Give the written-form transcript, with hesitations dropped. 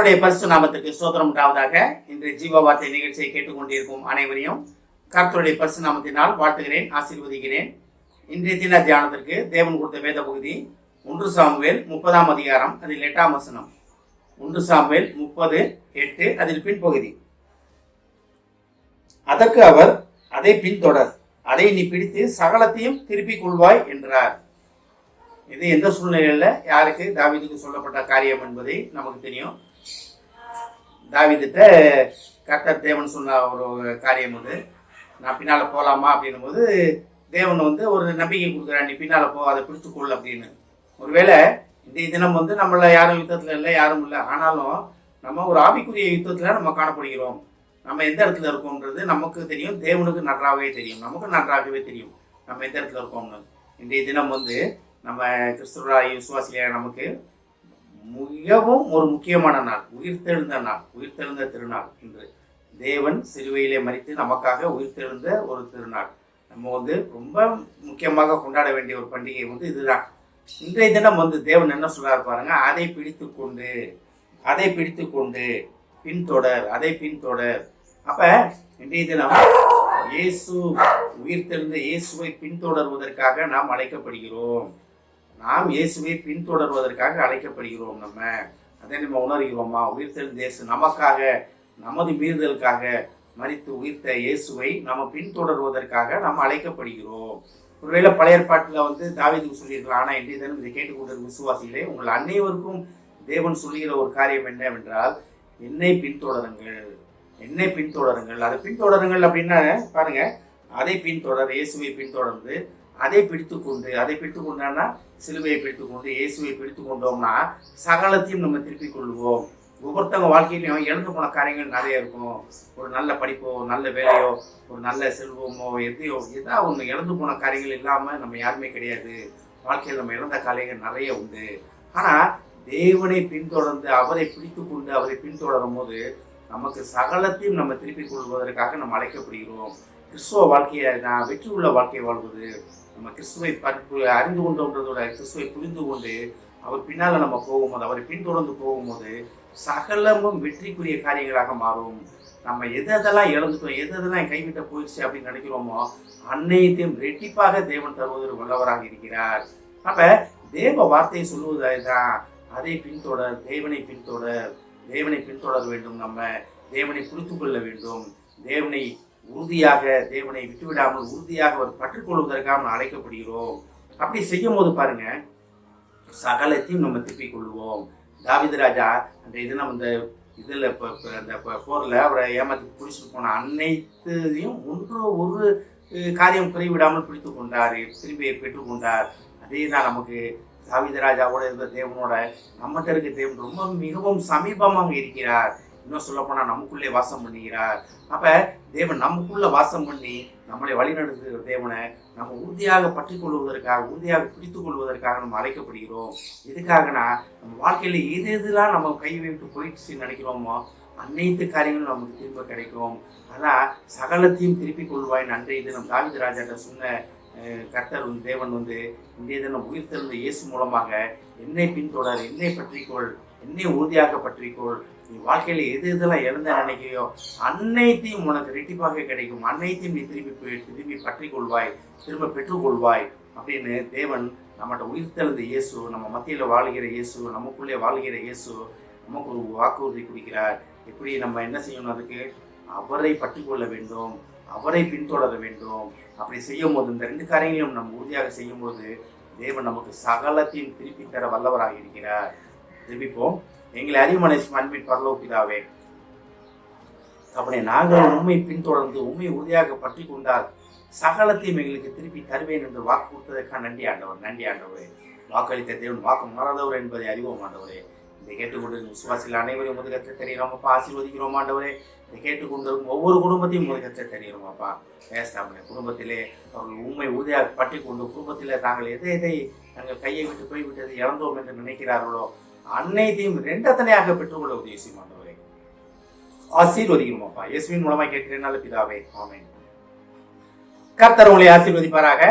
கர்த்தருடைய பரிசு நாமத்திற்கு ஸ்தோத்திரம் உண்டாவதாக. இன்று ஜீவ வார்த்தை நிகழ்ச்சியை கேட்டுக்கொண்டிருக்கும் அனைவரையும் கர்த்தருடைய பரிசு நாமத்தினால் வாழ்த்துகிறேன், ஆசீர்வதிக்கிறேன். இன்றைய தின தியானத்திற்கு தேவன் கொடுத்த வேத பகுதி 1 சாமுவேல் 30 அதிகாரம், அதில் 8 வசனம். 1 சாமுவேல் 30:8 அதில் பின்பகுதி. அதற்கு அவர், அதை பின்தொடர், அதை நீ பிடித்து சகலத்தையும் திருப்பிக் கொள்வாய் என்றார். இது எந்த சூழ்நிலையில யாருக்கு? தாவீதுக்கு சொல்லப்பட்ட காரியம் என்பதை நமக்கு தெரியும். தாவீதுட்ட கர்த்தர் தேவன் சொன்ன ஒரு காரியம் வந்து, நான் பின்னால போகலாமா அப்படின்னும் போது தேவன் ஒரு நம்பிக்கை கொடுக்குறான், நீ பின்னால போ, அதை பிடித்துக்கொள் அப்படின்னு. ஒருவேளை இன்றைய தினம் நம்மள யாரும் யுத்தத்துல இல்லை, யாரும் இல்லை, ஆனாலும் நம்ம ஒரு ஆவிக்குரிய யுத்தத்துல நம்ம காணப்படுகிறோம். நம்ம எந்த இடத்துல இருக்கோம்ன்றது நமக்கு தெரியும், தேவனுக்கு நன்றாகவே தெரியும், நமக்கு நன்றாகவே தெரியும் நம்ம எந்த இடத்துல இருக்கோம்னு. இன்றைய தினம் நம்ம கிறிஸ்துவராய் விசுவாசியாக நமக்கு மிகவும் ஒரு முக்கியமான நாள், உயிர்த்தெழுந்த நாள், உயிர்த்தெழுந்த திருநாள். இன்று தேவன் சிலுவையிலே மரித்து நமக்காக உயிர்த்தெழுந்த ஒரு திருநாள். நம்ம ரொம்ப முக்கியமாக கொண்டாட வேண்டிய ஒரு பண்டிகை இதுதான். இன்றைய தினம் தேவன் என்ன சொல்றாரு பாருங்க, அதை பிடித்து கொண்டு பின்தொடர், அதை பின்தொடர். அப்ப இன்றைய தினம் இயேசு உயிர்த்தெழுந்த இயேசுவை பின்தொடர்வதற்காக நாம் அழைக்கப்படுகிறோம். நாம் இயேசுவை பின்தொடர்வதற்காக அழைக்கப்படுகிறோம். அதை நம்ம உணர்கிறோமா? உயிர்த்தெழுந்த இயேசு நமக்காக, நமது மீறுதலுக்காக மரித்து உயிர்த்த இயேசுவை நம்ம பின்தொடர்வதற்காக நாம் அழைக்கப்படுகிறோம். ஒருவேளை பழைய ஏற்பாட்டில் தாவீதுக்கு சொல்லியிருக்கலாம், ஆனால் இன்றைய தினம் இதை கேட்டுக்கொண்டிருக்கும் விசுவாசிகளே, உங்கள் அனைவருக்கும் தேவன் சொல்லுகிற ஒரு காரியம் என்னவென்றால், என்னை பின்தொடருங்கள், என்னை பின்தொடருங்கள். அதை பின்தொடருங்கள் அப்படின்னா பாருங்க, அதை பின்தொடர், இயேசுவை பின்தொடர்ந்து அதை பிடித்துக்கொண்டு, அதை பிடித்துக்கொண்டா சிலுவையை பிடித்துக்கொண்டு இயேசுவை பிடித்து கொண்டோம்னா சகலத்தையும் நம்ம திருப்பிக் கொள்வோம். ஒவ்வொருத்தவங்க வாழ்க்கையிலையும் இழந்து போன காரியங்கள் நிறைய இருக்கும். ஒரு நல்ல படிப்போ, நல்ல வேலையோ, ஒரு நல்ல செல்வமோ, ஏதாவது ஒன்று இழந்து போன காரியங்கள் இல்லாமல் நம்ம யாருமே கிடையாது. வாழ்க்கையில் நம்ம இழந்த காரியங்கள் நிறைய உண்டு. ஆனால் தேவனை பின்தொடர்ந்து அவரை பிடித்து கொண்டு அவரை பின்தொடரும் போது நமக்கு சகலத்தையும் நம்ம திருப்பிக் கொள்வதற்காக நம்ம அழைக்கப்படுகிறோம். கிறிஸ்துவ வாழ்க்கையை நான் வெற்றி உள்ள வாழ்க்கையை வாழ்வது, நம்ம கிறிஸ்துவை அறிந்து கொண்டோன்றதோட கிறிஸ்துவை புரிந்து கொண்டு அவர் பின்னால் நம்ம போகும்போது, அவரை பின்தொடர்ந்து போகும்போது சகலமும் வெற்றிக்குரிய காரியங்களாக மாறும். நம்ம எதெல்லாம் இழந்துட்டோம், எதெல்லாம் கைவிட்ட போயிடுச்சு அப்படின்னு நினைக்கிறோமோ அன்னையத்தையும் ரெட்டிப்பாக தேவன் தருவதற்கு வல்லவராக இருக்கிறார். அப்ப தேவ வார்த்தையை சொல்லுவதுதான், அதை பின்தொடர், தேவனை பின்தொடர், தேவனை பின்தொடர வேண்டும். நம்ம தேவனை புரிந்து கொள்ள வேண்டும். தேவனை உறுதியாக, தேவனை விட்டுவிடாமல் உறுதியாக ஒரு பற்றுக்கொள்வதற்காக அழைக்கப்படுகிறோம். அப்படி செய்யும் போது பாருங்க, சகலத்தையும் நம்ம திருப்பிக் கொள்வோம். தாவீது ராஜா அந்த அந்த இதுல அந்த போர்ல அவரை ஏமாத்தி பிடிச்சிட்டு போன அனைத்தையும் ஒரு காரியம் குறைவிடாமல் பிடித்து கொண்டார், திரும்பியை பெற்றுக்கொண்டார். அதே தான் நமக்கு தாவீது ராஜாவோட இருந்த தேவனோட நம்மகிட்ட இருக்க தேவன் ரொம்ப மிகவும் சமீபமாக இருக்கிறார். இன்னும் சொல்ல போனா நமக்குள்ளே வாசம் பண்ணுகிறார். அப்ப தேவன் நமக்குள்ள வாசம் பண்ணி நம்மளை வழிநடத்துகிற தேவனை நம்ம உறுதியாக பற்றி கொள்வதற்காக, உறுதியாக பிடித்துக் கொள்வதற்காக நம்ம அழைக்கப்படுகிறோம். எதுக்காகனா, நம்ம வாழ்க்கையில எதெல்லாம் நம்ம கை விட்டு போயிடுச்சுன்னு நினைக்கிறோமோ அனைத்து காரியங்களும் நமக்கு திரும்ப கிடைக்கும். அதான் சகலத்தையும் திருப்பிக் கொள்வாய். அன்றைய தினம் தாவீது ராஜாட்ட சொன்ன கர்த்தர் தேவன் இன்றைய தினம் உயிர்த்தெழுந்த இயேசு மூலமாக என்னை பின்தொடர், என்னை பற்றிக்கொள், என்னை உறுதியாக பற்றிக்கொள். நீ வாழ்க்கையில எதெல்லாம் இழந்த நினைக்கிறியோ அனைத்தையும் உனக்கு ரெட்டிப்பாக கிடைக்கும். அனைத்தையும் நீ திரும்பி பற்றி கொள்வாய், திரும்ப பெற்றுக்கொள்வாய் அப்படின்னு தேவன் நம்மகிட்ட உயிர்த்தெழுந்த இயேசு, நம்ம மத்தியில வாழ்கிற இயேசு, நமக்குள்ளே வாழ்கிற இயேசு நமக்கு ஒரு வாக்குறுதி கொடுக்கிறார். எப்படி நம்ம என்ன செய்யணும்? அதுக்கு அவரை பற்றி கொள்ள வேண்டும், அவரை பின்தொடர வேண்டும். அப்படி செய்யும் போது, இந்த 2 காரியங்களையும் நம்ம உறுதியாக செய்யும் போது தேவன் நமக்கு சகலத்தையும் திருப்பி தர வல்லவராக இருக்கிறார். ஜெபிப்போம். எங்களை அறிவுமனை அன்பின் பரலோக பிதாவே, அப்படி நாங்கள் உண்மை பின்தொடர்ந்து உண்மை உறுதியாக பற்றி கொண்டால் சகலத்தையும் எங்களுக்கு திருப்பி தருவேன் என்று வாக்கு கொடுத்ததற்காக நன்றி ஆண்டவர், நன்றி ஆண்டவரே. வாக்களித்த தேவன் வாக்கு மாறாதவர் என்பதை அறிவோம் ஆண்டவரே. இதை கேட்டுக்கொண்டு விசுவாசிகள் அனைவரையும் முதுகத்தை தெரிகிறோமாப்பா, ஆசீர்வதிக்கிறோம் ஆண்டவரே. இதை கேட்டுக்கொண்டிருக்கும் ஒவ்வொரு குடும்பத்தையும் முதுகத்தை தெரிகிறோமாப்பா. பேசாம குடும்பத்திலே அவர்கள் உண்மை உறுதியாக பற்றி கொண்டு குடும்பத்திலே தாங்கள் எதை நாங்கள் கையை விட்டு போய்விட்டது இழந்தோம் என்று நினைக்கிறார்களோ அன்னைத்தையும் 2 அத்தனையாக பெற்றுக்கொள்ள உதவி செய்யும் ஆண்டவரே. ஆசீர்வதிக்கிறோமாப்பா. இயேசுவின் மூலமாக கேட்கிறேன் நல்ல பிதாவே, ஆமென். கர்த்தர் உங்களை ஆசீர்வதிப்பாராக.